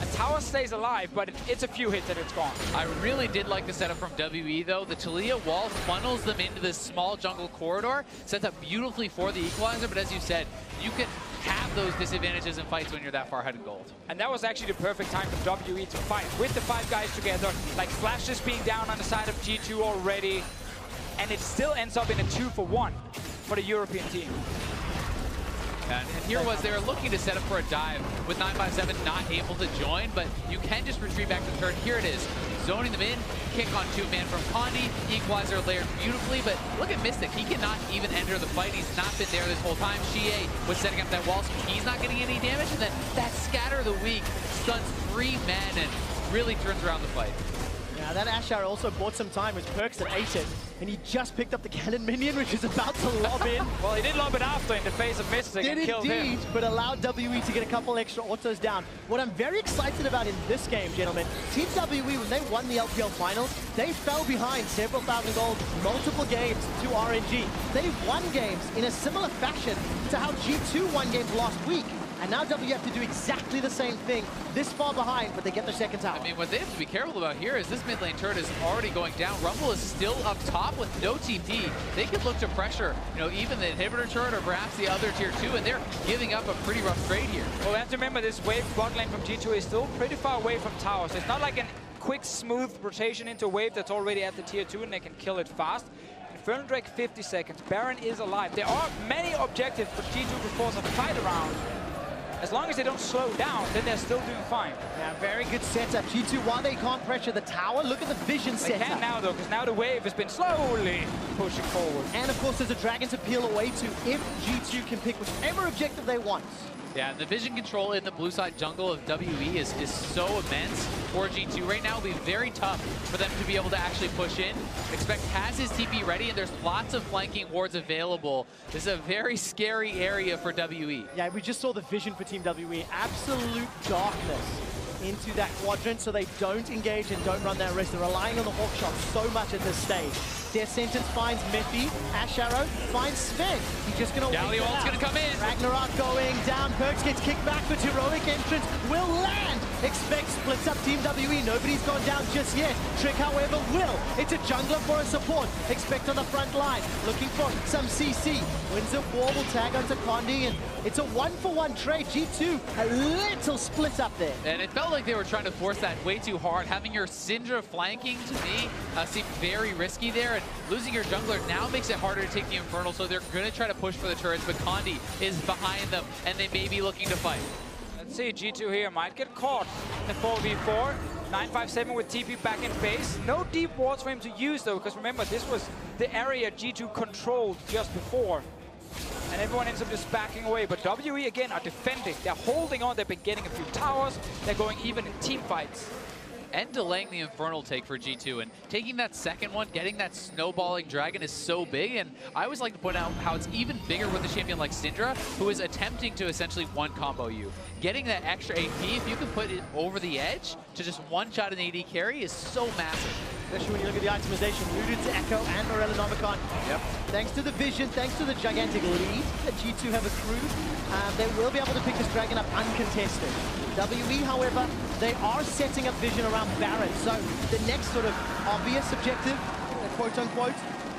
And tower stays alive, but it's a few hits and it's gone. I really did like the setup from WE, though. The Taliyah wall funnels them into this small jungle corridor, sets up beautifully for the equalizer, but as you said, you can have those disadvantages in fights when you're that far ahead in gold. And that was actually the perfect time for WE to fight with the 5 guys together. Like Flash just being down on the side of G2 already. And it still ends up in a 2-for-1 for the European team. And here was, they were looking to set up for a dive with 957 not able to join, but you can just retreat back to the turret. Here it is, zoning them in, kick on 2-man from Condi, equalizer layered beautifully, but look at Mystic, he cannot even enter the fight. He's not been there this whole time. Xie was setting up that wall, so he's not getting any damage, and then that scatter of the week stuns 3 men and really turns around the fight. Yeah, that Ashar also bought some time as Perks that ate it, and he just picked up the cannon minion, which is about to lob in. Well, he did lob it after in the face of Mystic and killed him. But allowed WE to get a couple extra autos down. What I'm very excited about in this game, gentlemen, Team WE, when they won the LPL Finals, they fell behind several thousand gold, multiple games to RNG. They won games in a similar fashion to how G2 won games last week. And now W have to do exactly the same thing, this far behind, but they get their second tower. I mean, what they have to be careful about here is this mid lane turret is already going down. Rumble is still up top with no TP. They could look to pressure, you know, even the inhibitor turret or perhaps the other tier 2, and they're giving up a pretty rough trade here. Well, we have to remember this wave bot lane from G2 is still pretty far away from towers. So it's not like a quick, smooth rotation into a wave that's already at the tier 2 and they can kill it fast. Infernal Drake, 50 seconds. Baron is alive. There are many objectives for G2 to force a fight around. As long as they don't slow down, then they're still doing fine. Yeah, very good setup. G2, while they can't pressure the tower, look at the vision setup. They can now, though, because now the wave has been slowly pushing forward. And, of course, there's a dragon to peel away to if G2 can pick whichever objective they want. Yeah, the vision control in the blue side jungle of WE is so immense for G2. Right now, it'll be very tough for them to be able to actually push in. Expect has his TP ready, and there's lots of flanking wards available. This is a very scary area for WE. Yeah, we just saw the vision for Team WE. Absolute darkness into that quadrant, so they don't engage and don't run that risk. They're relying on the hawk shot so much at this stage. Death Sentence finds Mithy. Ash Arrow finds Sven. He's just going to wait it out. Galio going to come in. Ragnarok going down. Perks gets kicked back, but heroic entrance will land. Expect splits up Team WE. Nobody's gone down just yet. Trick, however, will. It's a jungler for a support. Expect on the front line. Looking for some CC. Wins a war, will tag onto Condi, and it's a 1-for-1 trade. G2, a little split up there. And it felt like they were trying to force that way too hard. Having your Syndra flanking, to me, seemed very risky there. And losing your jungler now makes it harder to take the Infernal, so they're going to try to push for the turrets, but Condi is behind them, and they may be looking to fight. Let's see, G2 here might get caught in the 4v4. 957 with TP back in base. No deep wards for him to use, though, because remember, this was the area G2 controlled just before. And everyone ends up just backing away. But WE, again, are defending. They're holding on. They've been getting a few towers. They're going even in team fights. And delaying the Infernal take for G2, and taking that second one, getting that snowballing dragon is so big. And I always like to point out how it's even bigger with a champion like Syndra, who is attempting to essentially one-combo you. Getting that extra AP, if you can put it over the edge to just one-shot an AD carry, is so massive. Especially when you look at the itemization, rooted to Echo and Morellonomicon. Yep. Thanks to the vision, thanks to the gigantic lead that G2 have accrued, they will be able to pick this dragon up uncontested. WE, however, they are setting up vision around Baron, so the next sort of obvious objective, quote-unquote,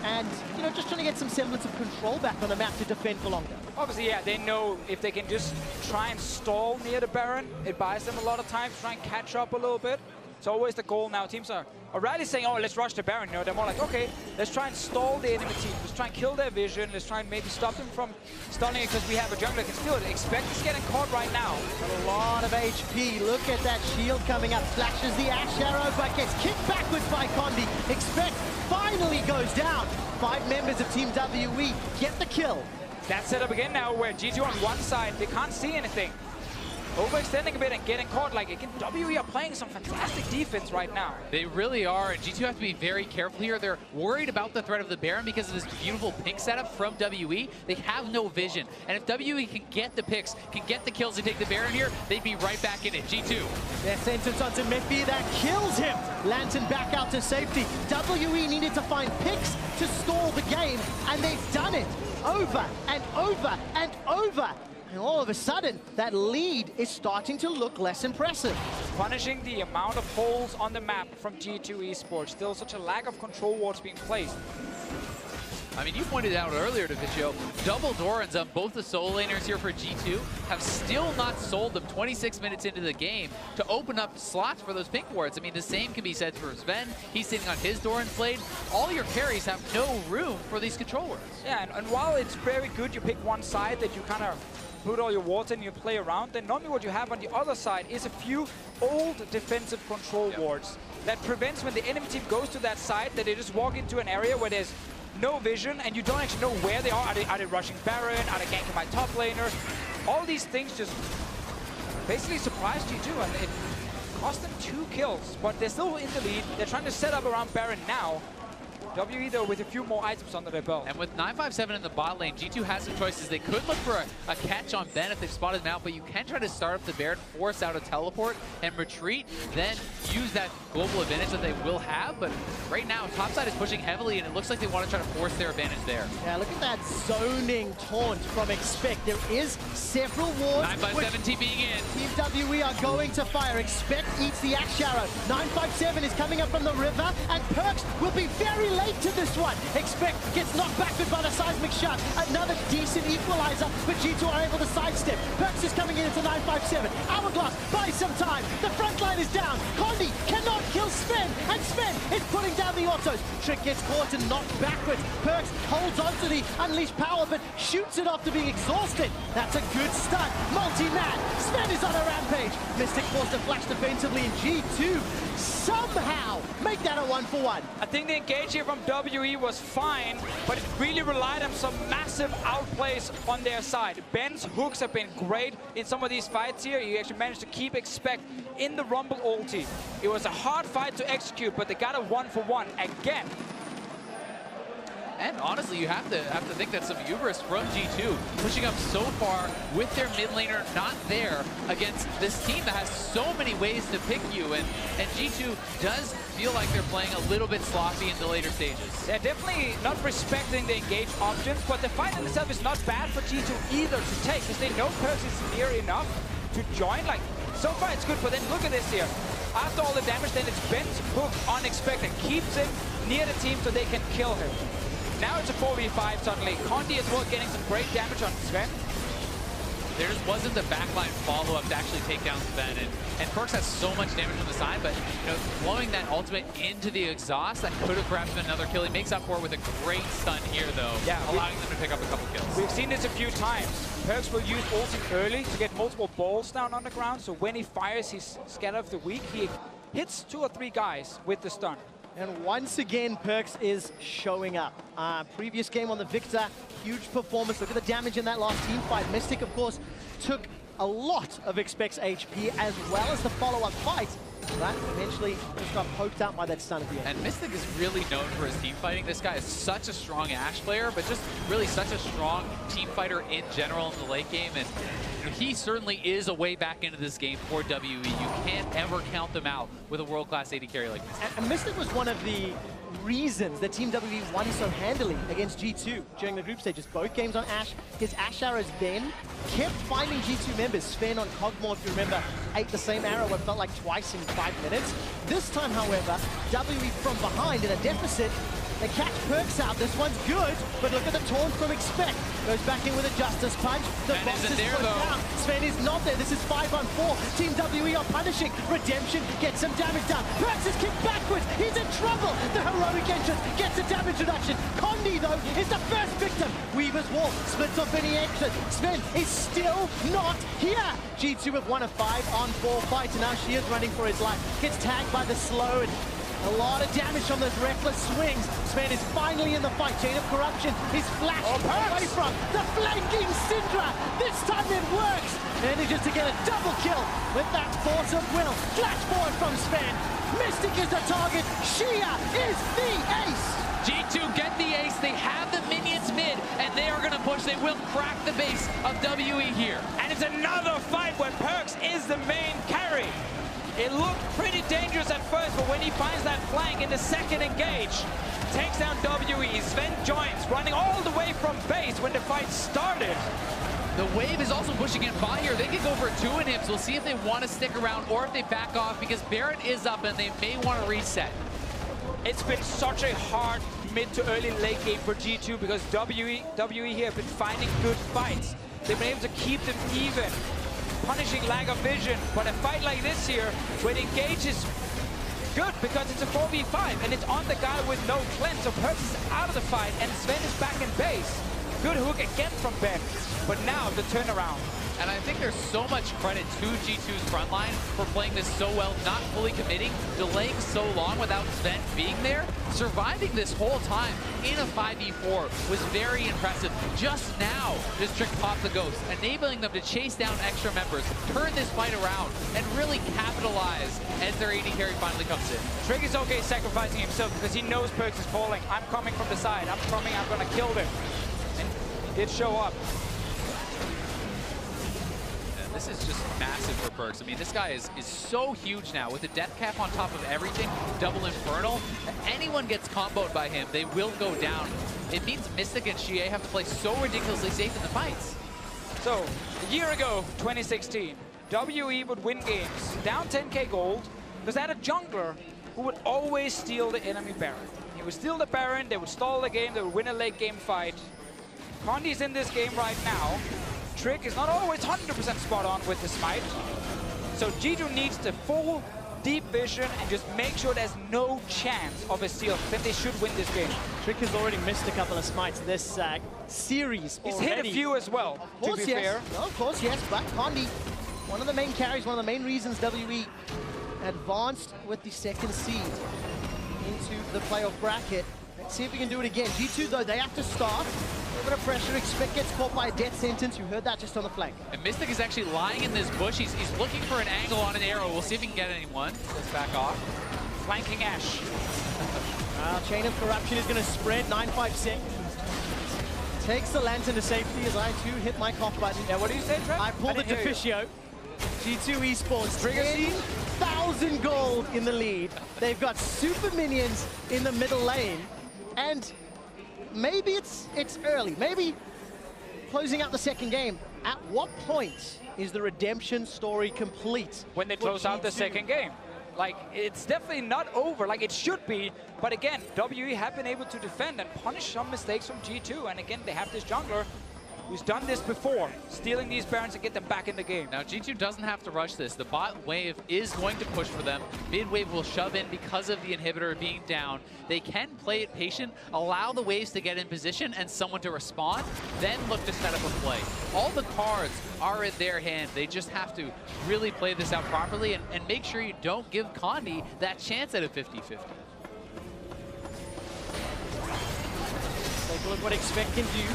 and, you know, just trying to get some semblance of control back on the map to defend for longer. Obviously, yeah, they know if they can just try and stall near the Baron, it buys them a lot of time to try and catch up a little bit. It's always the goal now. Teams are rarely saying, oh, let's rush the Baron. You know, they're more like, okay, let's try and stall the enemy team. Let's try and kill their vision. Let's try and maybe stop them from stunning it because we have a jungler that can steal it. Expect is getting caught right now. Got a lot of HP. Look at that shield coming up. Flashes the Ash Arrow, but gets kicked backwards by Condi. Expect finally goes down. 5 members of Team WE get the kill. That setup again now where G2 on one side, they can't see anything. Overextending a bit and getting caught. Like, again, WE are playing some fantastic defense right now. They really are, and G2 have to be very careful here. They're worried about the threat of the Baron because of this beautiful pick setup from WE. They have no vision, and if WE can get the picks, can get the kills to take the Baron here, they'd be right back in it. G2. Their sentence onto Mithy, that kills him. Lantern back out to safety. WE needed to find picks to stall the game, and they've done it over and over and over. And all of a sudden, that lead is starting to look less impressive. Punishing the amount of holes on the map from G2 eSports. Still such a lack of control wards being placed. I mean, you pointed out earlier to Vicio, double Dorans on both the solo laners here for G2 have still not sold them 26 minutes into the game to open up slots for those pink wards. I mean, the same can be said for Sven. He's sitting on his Doran blade. All your carries have no room for these control wards. Yeah, and while it's very good you pick one side that you kind of put all your wards in and you play around, then normally what you have on the other side is a few old defensive control wards that prevents when the enemy team goes to that side that they just walk into an area where there's no vision and you don't actually know where they are. Are they rushing Baron? Are they ganking my top laner? All these things just basically surprised you too, and it cost them 2 kills, but they're still in the lead. They're trying to set up around Baron now. WE though with a few more items under their belt. And with 957 in the bot lane, G2 has some choices. They could look for a catch on Ben if they've spotted him out, but you can try to start up the Baron, force out a teleport, and retreat, then use that global advantage that they will have. But right now, topside is pushing heavily, and it looks like they want to try to force their advantage there. Yeah, look at that zoning taunt from Expect. There is several wards. 957 TPing in. Team WE are going to fire. Expect eats the Axe Arrow. 957 is coming up from the river, and Perks will be very late to this one. Expect gets knocked backward by the seismic shot. Another decent equalizer, but G2 are able to sidestep. Perks is coming in into 957. Hourglass buys some time. The front line is down. Condi cannot kill Sven, and Sven is putting down the autos. Trick gets caught and knocked backwards. Perks holds on to the unleashed power, but shoots it after being exhausted. That's a good start. Multi-man. Sven is on a rampage. Mystic forced to flash defensively, and G2 somehow make that a 1-for-1. I think the engage here from WE was fine, but it really relied on some massive outplays on their side. Ben's hooks have been great in some of these fights here. He actually managed to keep Expect in the Rumble ulti. It was a hard fight to execute, but they got a 1-for-1 again. And honestly, you have to think that some hubris from G2 pushing up so far with their mid laner not there against this team that has so many ways to pick you. And G2 does feel like they're playing a little bit sloppy in the later stages. They're definitely not respecting the engage options, but the fight in itself is not bad for G2 either to take, because they know Perks is near enough to join. Like, so far it's good, but then look at this here. After all the damage, then it's Ben's hook on Expect and keeps him near the team so they can kill him. Now it's a 4v5 suddenly. Condi as well getting some great damage on Sven. There just wasn't the backline follow-up to actually take down Sven, and Perks has so much damage on the side, but you know, blowing that ultimate into the exhaust, that could have perhaps been another kill. He makes up for it with a great stun here, though, allowing them to pick up a couple kills. We've seen this a few times. Perks will use ulti early to get multiple balls down on the ground, so when he fires his Scatter of the Weak, he hits 2 or 3 guys with the stun. And once again, Perks is showing up. Previous game on the Victor, huge performance. Look at the damage in that last team fight. Mystic, of course, took a lot of Expect's HP as well as the follow-up fight. But eventually just got poked out by that stun at the end. And Mystic is really known for his team fighting. This guy is such a strong Ashe player, but just really such a strong team fighter in general in the late game. And you know, he certainly is a way back into this game for WE. You can't ever count them out with a world-class AD carry like Mystic. And Mystic was one of the reasons that Team WE won so handily against G2 during the group stages. Both games on Ashe. His Ashe arrows then kept finding G2 members. Sven on Cogmore, if you remember, ate the same arrow, it felt like twice in 5 minutes. This time, however, WE from behind in a deficit. They catch Perks out. This one's good, but look at the taunt from Expect. Goes back in with a Justice Punch. The box is put down. Sven is not there. This is 5-on-4. Team WE are punishing. Redemption gets some damage down. Perks is kicked backwards. He's in trouble. The heroic entrance gets a damage reduction. Condi, though, is the first victim. Weaver's Wall splits off any exit. Sven is still not here. G2 have won a 5-on-4 fight, and now she is running for his life. Gets tagged by the slow, and a lot of damage from those reckless swings. Sven is finally in the fight. Chain of Corruption is flashed away from the flanking Syndra. This time it works. Manages to get a double kill with that force of will. Flash forward from Sven. Mystic is the target. Shia is the ace. G2 get the ace. They have the minions mid, and they are going to push. They will crack the base of WE here. And it's another fight where Perks is the main carry. It looked pretty dangerous at first, but when he finds that flank in the second engage, takes down WE. Sven joins, running all the way from base when the fight started. The wave is also pushing in by here. They could go for 2 inhibs. We'll see if they want to stick around or if they back off, because Baron is up and they may want to reset. It's been such a hard mid to early late game for G2 because WE here have been finding good fights. They've been able to keep them even, punishing lack of vision. But a fight like this here, where it engages good because it's a 4v5 and it's on the guy with no cleanse. So Perks is out of the fight and Sven is back in base. Good hook again from Ben. But now the turnaround. And I think there's so much credit to G2's frontline for playing this so well, not fully committing, delaying so long without Sven being there. Surviving this whole time in a 5v4 was very impressive. Just now, this Trick popped the Ghost, enabling them to chase down extra members, turn this fight around, and really capitalize as their AD carry finally comes in. Trick is okay sacrificing himself because he knows Perks is calling. I'm coming from the side. I'm coming. I'm going to kill them. And he did show up. This is just massive for Perks. I mean, this guy is so huge now with the death cap on top of everything, double Infernal. If anyone gets comboed by him, they will go down. It means Mystic and Xie have to play so ridiculously safe in the fights. So, a year ago, 2016, WE would win games, down 10k gold, because they had a jungler who would always steal the enemy Baron. He would steal the Baron, they would stall the game, they would win a late game fight. Condi's in this game right now. Trick is not always 100% spot on with the smite. So G2 needs the full deep vision and just make sure there's no chance of a steal. Then they should win this game. Trick has already missed a couple of smites this series He's already. hit a few as well, to be fair. No, of course, yes, but Condi, one of the main carries, one of the main reasons WE advanced with the second seed into the playoff bracket. Let's see if we can do it again. G2, though, they have to start. A little bit of pressure. Expect gets caught by a death sentence. You heard that just on the flank. And Mystic is actually lying in this bush. He's looking for an angle on an arrow. We'll see if he can get anyone. Let's back off. Flanking Ash. Chain of Corruption is going to spread. 956. Takes the Lantern to safety as I, too, hit my cough button. Yeah, what do you say, Trent? I pulled the Deficio. G2 eSports, Trigger 10,000 gold in the lead. They've got super minions in the middle lane. And maybe it's early. Maybe closing out the second game. At what point is the redemption story complete? When they close out the second game. Like, it's definitely not over, like it should be. But again, WE have been able to defend and punish some mistakes from G2. And again, they have this jungler who's done this before, stealing these Barons and get them back in the game. Now, G2 doesn't have to rush this. The bot wave is going to push for them. Mid wave will shove in because of the inhibitor being down. They can play it patient, allow the waves to get in position and someone to respond, then look to set up a play. All the cards are in their hand. They just have to really play this out properly and make sure you don't give Condi that chance at a 50-50. Take a look what Expect can do.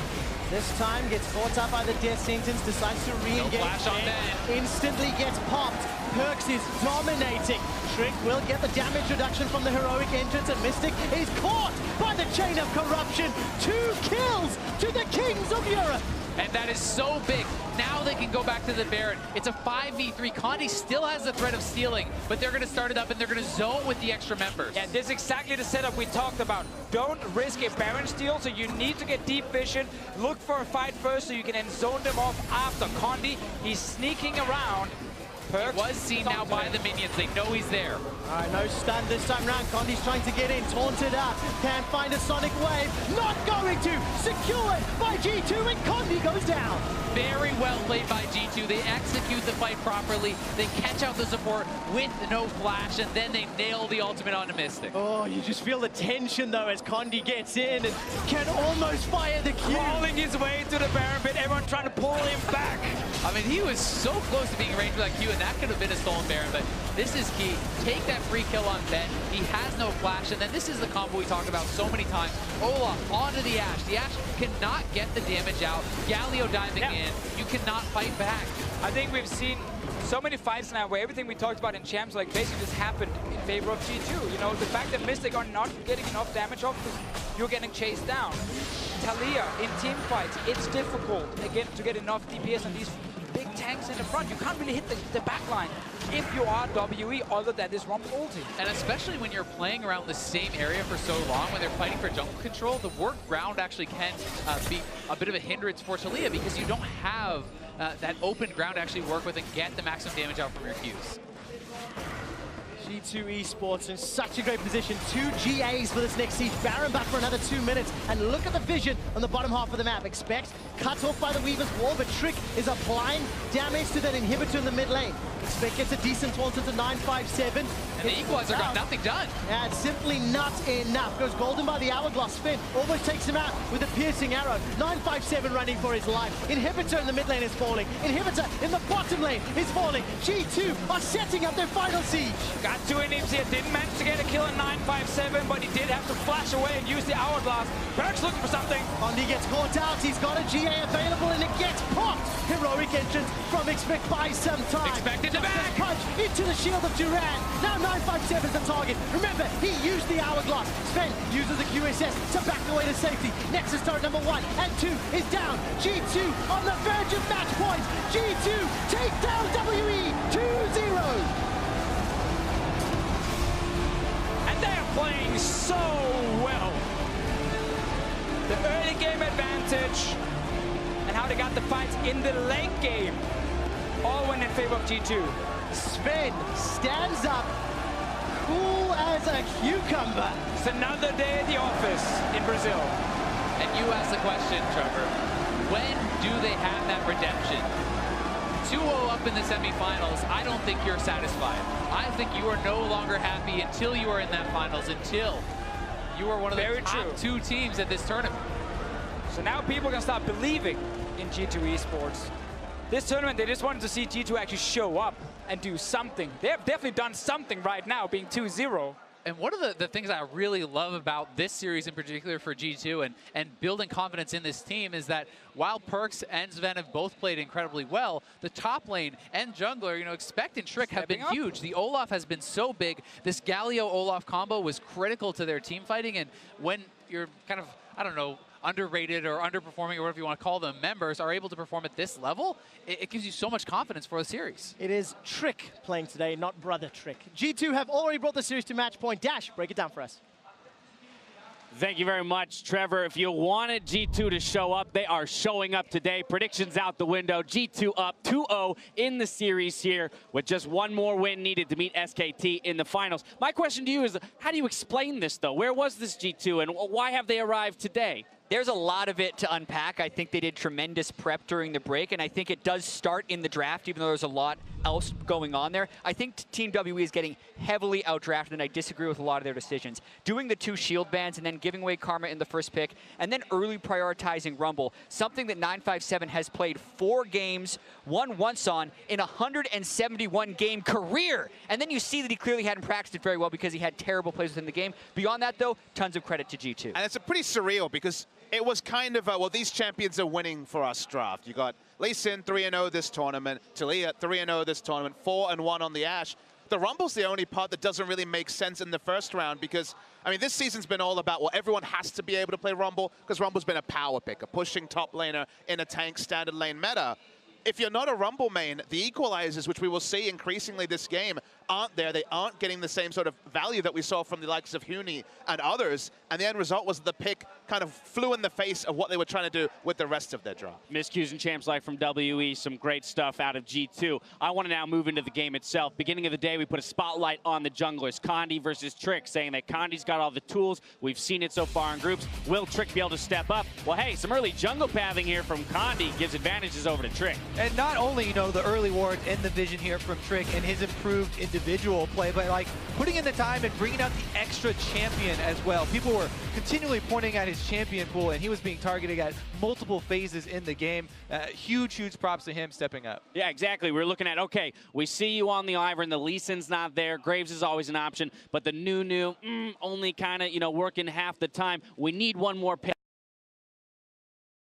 This time gets caught up by the death sentence, decides to re-engage. No flash on Ben. Instantly gets popped. Perks is dominating. Trick will get the damage reduction from the heroic entrance, and Mystic is caught by the Chain of Corruption. 2 kills to the Kings of Europe. And that is so big. Now they can go back to the Baron. It's a 5v3. Condi still has the threat of stealing, but they're going to start it up and they're going to zone with the extra members. Yeah, this is exactly the setup we talked about. Don't risk a Baron steal, so you need to get deep vision. Look for a fight first so you can then zone them off after. Condi, he's sneaking around. Perks was seen now by the minions. They know he's there. All right, no stun this time round. Condi's trying to get in, taunted up. Can't find a Sonic Wave. Not going to. Secured by G2, and Condi goes down. Very well played by G2. They execute the fight properly. They catch out the support with no flash, and then they nail the ultimate onto Mystic. Oh, you just feel the tension, though, as Condi gets in and can almost fire the Q. Crawling his way to the Baron pit, everyone trying to pull him back. I mean, he was so close to being ranged with that Q, and that could have been a stolen Baron, but this is key. Take that free kill on Ben. He has no flash, and then this is the combo we talked about so many times. Olaf onto the Ashe. The Ashe cannot get the damage out. Galio diving in. You cannot fight back. I think we've seen so many fights now where everything we talked about in Champs like basically just happened in favor of G2. You know, the fact that Mystic are not getting enough damage off because you're getting chased down. Talia in team fights, it's difficult again to get enough DPS on these big tanks in the front. You can't really hit the back line if you are WE other than this Rumble ulti. And especially when you're playing around the same area for so long, when they're fighting for jungle control, the work ground actually can be a bit of a hindrance for Talia because you don't have that open ground to actually work with and get the maximum damage out from your Qs. G2 eSports in such a great position. 2 GAs for this next siege. Baron back for another 2 minutes. And look at the vision on the bottom half of the map. Expect cut off by the Weaver's wall, but Trick is applying damage to that inhibitor in the mid lane. Expect gets a decent taunt into 957. And the Equalizer got nothing done. Yeah, it's simply not enough. Goes golden by the hourglass. Finn almost takes him out with a piercing arrow. 957 running for his life. Inhibitor in the mid lane is falling. Inhibitor in the bottom lane is falling. G2 are setting up their final siege. Got 2 inhibs here. Didn't manage to get a kill in 957, but he did have to flash away and use the hourglass. Perk's looking for something. Ondi gets caught out. He's got a GA available and it gets popped. Heroic entrance from Expect by some time. Expect in the back. Punch into the shield of Duran. Now 957 is the target. Remember, he used the hourglass. Sven uses the QSS to back away to safety. Nexus turret number 1 and 2 is down. G2 on the verge of match point. G2 take down WE 2-0. And they're playing so well. The early game advantage and how they got the fights in the late game all went in favor of G2. Sven stands up, cool as a cucumber. It's another day at the office in Brazil. And you asked the question, Trevor, when do they have that redemption? 2-0 up in the semifinals, I don't think you're satisfied. I think you are no longer happy until you are in that finals, until you are one of the top 2 teams at this tournament. So now people can start believing in G2 eSports. This tournament, they just wanted to see G2 actually show up and do something. They have definitely done something right now, being 2-0. And one of the things I really love about this series in particular for G2 and building confidence in this team is that while Perks and Sven have both played incredibly well, the top lane and jungler, you know, Expect and Trick have been huge. The Olaf has been so big. This Galio-Olaf combo was critical to their team fighting, and when you're kind of, I don't know, underrated or underperforming or whatever you want to call them, members are able to perform at this level, it gives you so much confidence for the series. It is Trick playing today, not Brother Trick. G2 have already brought the series to match point. Dash, break it down for us. Thank you very much, Trevor. If you wanted G2 to show up, they are showing up today. Predictions out the window. G2 up 2-0 in the series here with just one more win needed to meet SKT in the finals. My question to you is, how do you explain this, though? Where was this G2, and why have they arrived today? There's a lot of it to unpack. I think they did tremendous prep during the break, and I think it does start in the draft, even though there's a lot else going on there. I think Team WE is getting heavily outdrafted, and I disagree with a lot of their decisions. Doing the 2 shield bans and then giving away Karma in the first pick, and then early prioritizing Rumble, something that 957 has played 4 games, won once on, in a 171-game career. And then you see that he clearly hadn't practiced it very well because he had terrible plays within the game. Beyond that, though, tons of credit to G2. And it's a pretty surreal because it was kind of, well, these champions are winning for us draft. You got Lee Sin 3-0 this tournament, Talia 3-0 this tournament, 4-1 on the Ashe. The Rumble's the only part that doesn't really make sense in the first round because, I mean, this season's been all about, well, everyone has to be able to play Rumble because Rumble's been a power pick, a pushing top laner in a tank standard lane meta. If you're not a Rumble main, the equalizers, which we will see increasingly this game, aren't there. They aren't getting the same sort of value that we saw from the likes of Huni and others. And the end result was the pick kind of flew in the face of what they were trying to do with the rest of their draft. Miscues and Champs Life from WE, some great stuff out of G2. I want to now move into the game itself. Beginning of the day, we put a spotlight on the junglers. Condi versus Trick, saying that Condi's got all the tools. We've seen it so far in groups. Will Trick be able to step up? Well, hey, some early jungle pathing here from Condi gives advantages over to Trick. And not only, you know, the early ward and the vision here from Trick and his improved individual play, but like putting in the time and bringing out the extra champion as well. People were continually pointing at his champion pool, and he was being targeted at multiple phases in the game. Huge props to him stepping up. Yeah, exactly. We're looking at, okay, we see you on the Ivern. The Lee Sin's not there. Graves is always an option, but the Nunu only kind of, you know, working half the time. We need one more pick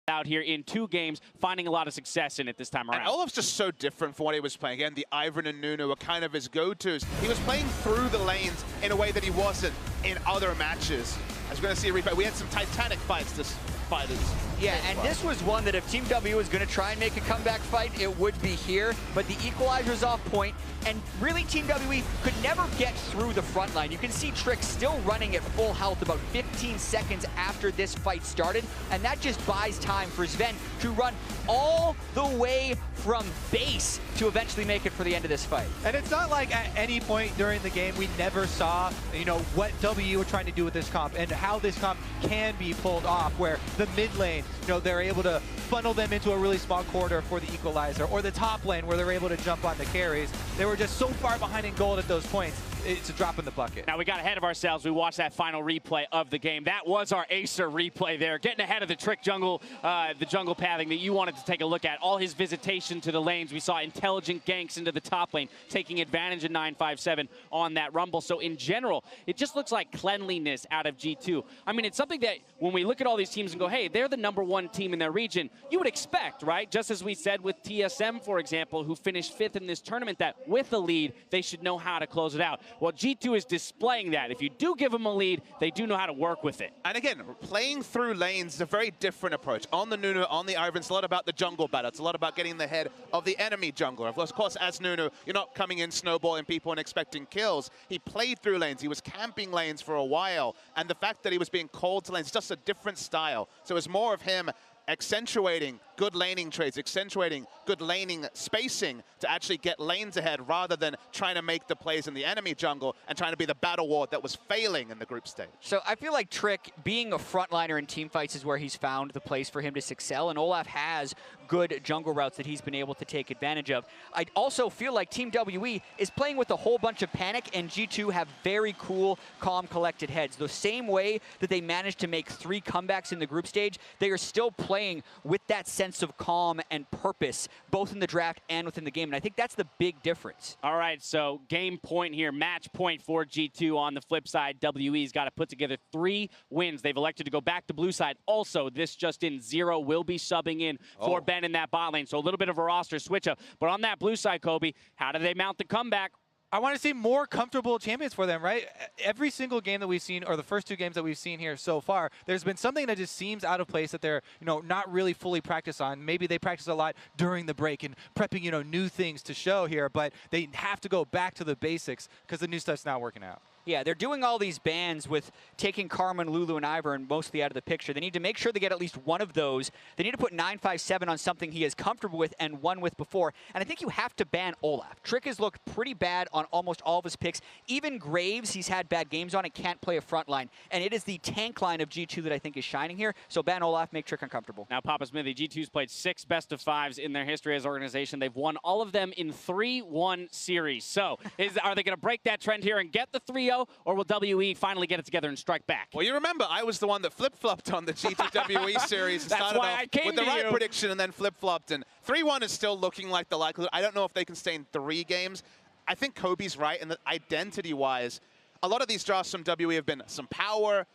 out here in 2 games, finding a lot of success in it this time around. And Olaf's just so different from what he was playing. Again, the Ivern and Nunu were kind of his go-tos. He was playing through the lanes in a way that he wasn't in other matches. As we're going to see a replay, we had some titanic fights this fighters Yeah, and this was one that if Team W was going to try and make a comeback fight, it would be here. But the equalizer's off point, and really Team WE could never get through the front line. You can see Trick still running at full health about 15 seconds after this fight started, and that just buys time for Sven to run all the way from base to eventually make it for the end of this fight. And it's not like at any point during the game we never saw, you know, what WE were trying to do with this comp and how this comp can be pulled off, where the mid lane, you know, they're able to funnel them into a really small corridor for the equalizer, or the top lane where they're able to jump on the carries. They were just so far behind in gold at those points. It's a drop in the bucket. Now we got ahead of ourselves. We watched that final replay of the game. That was our Acer replay there, getting ahead of the Trick jungle, the jungle pathing that you wanted to take a look at. All his visitation to the lanes. We saw intelligent ganks into the top lane, taking advantage of 957 on that rumble. So in general, it just looks like cleanliness out of G2. I mean, it's something that when we look at all these teams and go, hey, they're the #1 team in their region, you would expect, right? Just as we said with TSM, for example, who finished 5th in this tournament, that with a lead, they should know how to close it out. Well, G2 is displaying that. If you do give them a lead, they do know how to work with it. And again, playing through lanes is a very different approach. On the Nunu, on the Ivan, it's a lot about the jungle battle. It's a lot about getting in the head of the enemy jungler. Of course, as Nunu, you're not coming in snowballing people and expecting kills. He played through lanes. He was camping lanes for a while. And the fact that he was being called to lanes is just a different style. So it was more of him accentuating good laning trades, accentuating good laning spacing to actually get lanes ahead rather than trying to make the plays in the enemy jungle and trying to be the battle ward that was failing in the group stage. So I feel like Trick, being a frontliner in team fights, is where he's found the place for him to excel, and Olaf has good jungle routes that he's been able to take advantage of. I also feel like Team WE is playing with a whole bunch of panic, and G2 have very cool, calm, collected heads. The same way that they managed to make 3 comebacks in the group stage, they are still playing with that sense of calm and purpose, both in the draft and within the game, and I think that's the big difference. All right, so game point here, match point for G2. On the flip side, WE's got to put together 3 wins. They've elected to go back to blue side. Also, this just in, Zero will be subbing in for Ben in that bot lane, so a little bit of a roster switch up. But on that blue side, Kobe, how do they mount the comeback? I want to see more comfortable champions for them, right? Every single game that we've seen, or the first 2 games that we've seen here so far, there's been something that just seems out of place that they're, you know, not really fully practiced on. Maybe they practice a lot during the break and prepping, you know, new things to show here, but they have to go back to the basics because the new stuff's not working out. Yeah, they're doing all these bans with taking Carmen, Lulu, and Ivern mostly out of the picture. They need to make sure they get at least one of those. They need to put 957 on something he is comfortable with and won with before. And I think you have to ban Olaf. Trick has looked pretty bad on almost all of his picks. Even Graves, he's had bad games on and can't play a front line. And it is the tank line of G2 that I think is shining here. So ban Olaf, make Trick uncomfortable. Now, Papasmithy, G2's played 6 best-of-5s in their history as an organization. They've won all of them in 3-1 series. So are they going to break that trend here and get the 3-0, or will WE finally get it together and strike back? Well, you remember, I was the one that flip-flopped on the G2 WE series and started off with the right prediction and then flip-flopped. And 3-1 is still looking like the likelihood. I don't know if they can stay in 3 games. I think Kobe's right in that identity-wise, a lot of these drafts from WE have been some power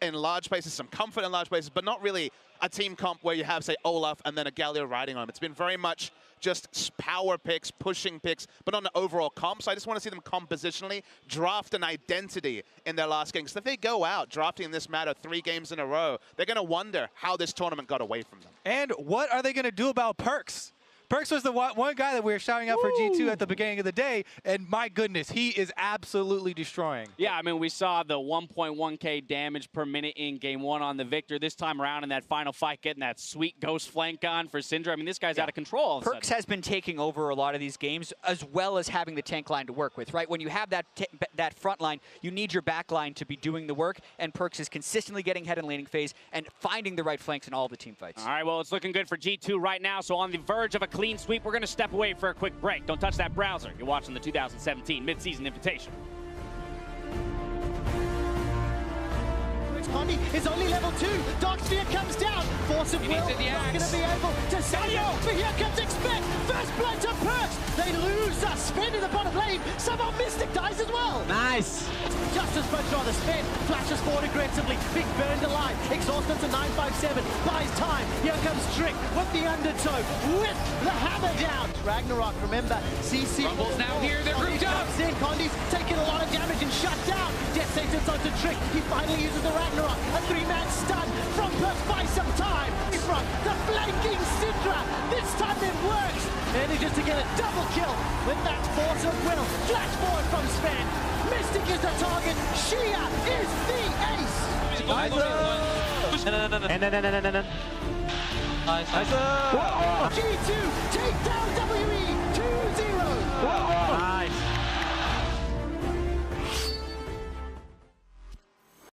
in large places, some comfort in large places, but not really a team comp where you have, say, Olaf and then a Galio riding on him. It's been very much just power picks, pushing picks, but not an overall comp. So I just want to see them compositionally draft an identity in their last game. So if they go out drafting in this matter 3 games in a row, they're going to wonder how this tournament got away from them. And what are they going to do about Perks? Perks was the one guy that we were shouting out for G2 at the beginning of the day, and my goodness, he is absolutely destroying. Yeah, I mean, we saw the 1.1k damage per minute in game 1 on the Victor. This time around in that final fight, getting that sweet ghost flank on for Syndra. I mean, this guy's out of control all of a sudden. Perks has been taking over a lot of these games, as well as having the tank line to work with, right? When you have that front line, you need your back line to be doing the work, and Perks is consistently getting head and laning phase and finding the right flanks in all of the team fights. All right, well, it's looking good for G2 right now, so on the verge of a clean sweep, we're going to step away for a quick break. Don't touch that browser. You're watching the 2017 Midseason Invitational. Condi is only level 2. Dark Sphere comes down. Force of will not going to be able to save it. But here comes Expect. First blood to Perks. They lose a spin in the bottom lane. Somehow Mystic dies as well. Nice. Just as much on the spin. Flashes forward aggressively. Big burned alive. Exhausted to 957. Buys time. Here comes Trick with the undertow. With the hammer down. Ragnarok, remember. CC. Rumble's now here. They're grouped up. Condi's taking a lot of damage and shut down. Death Satan's onto Trick. He finally uses the Ragnarok. A 3-man stun from Perth buys some time. From the flanking Syndra. This time it works. Manages to get a double kill with that force of will. Flash forward from Sven. Mystic is the target. Shia is the ace. Nice. G2 take down WE 2-0.